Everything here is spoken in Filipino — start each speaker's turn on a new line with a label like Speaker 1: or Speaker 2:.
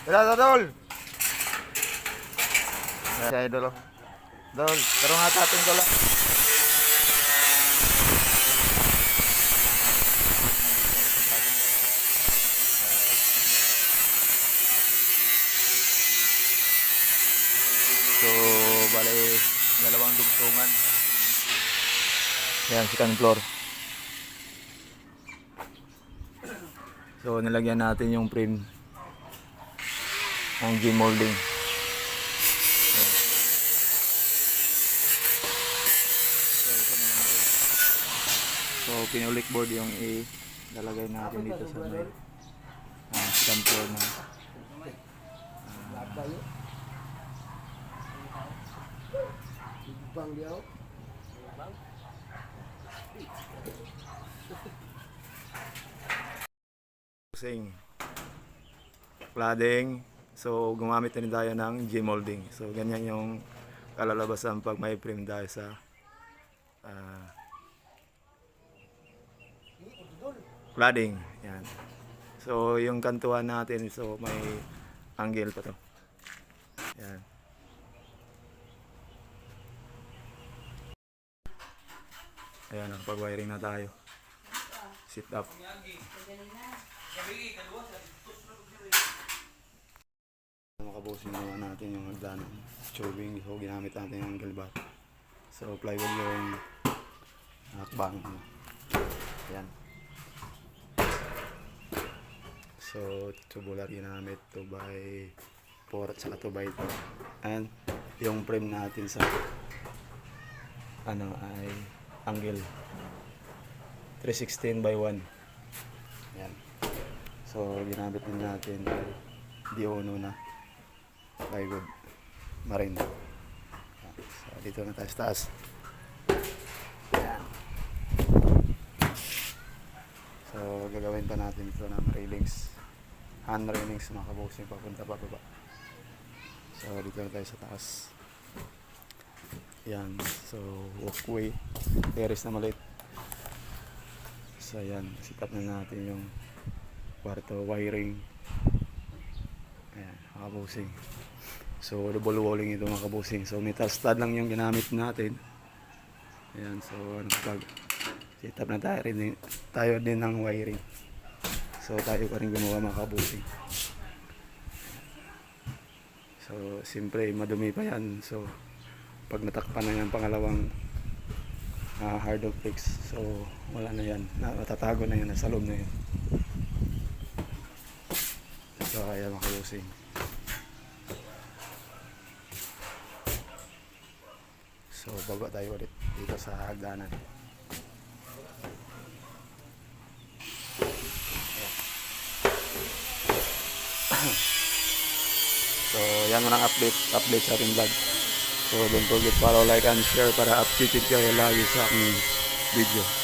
Speaker 1: Wala, Dol. Si Idol, oh. Dol, pero nga tating ko lang. So, bale, dalawang dugtungan. Ayan, second floor. So, nilagyan natin yung frame ng G-molding. So, pinulik board yung ilalagay natin dito sa may second floor na cladding. So, gumamit na rin tayo ng G-molding. So, ganyan yung kalalabasan pag may frame tayo sa cladding. Yan. So, yung kantuan natin, so may angle pa to. Yan. Ayan, pag-wiring na tayo. Sit up. Makabusin naman natin yung hagdanan. Tubing, so ginamit natin yung angle bar. So, plywood yung hakbang. Ayan. So, tubular ginamit 2x4 at saka 2x2. And yung frame natin sa ay angle 316/1. Ayan. So, ginamit din natin D-Ono na plywood marine. Ayan. So, dito na tayo sa taas. Ayan. So, gagawin pa natin ito ng railings, hand railings mga kabosing papunta pa baba. So, dito na tayo sa taas. Yan, so walkway, terrace na maliit. So yan, set up na natin yung kwarto, wiring. Ayan, mga kabusing. So double walling ito mga kabusing. So metal stud lang yung ginamit natin. Ayan, so pag set up na tayo din ng wiring. So tayo pa rin gumawa mga kabusing. So siyempre madumi pa yan. So pag natakpan na yung pangalawang hard of fix, so wala na yan, natatago na yan, nasa loob na yan. So kaya makayusing. So baba tayo ulit dito sa hagdanan. So yan mo ng update sa ating vlog. So don't forget follow, like and share para updated kayo lagi sa aking video.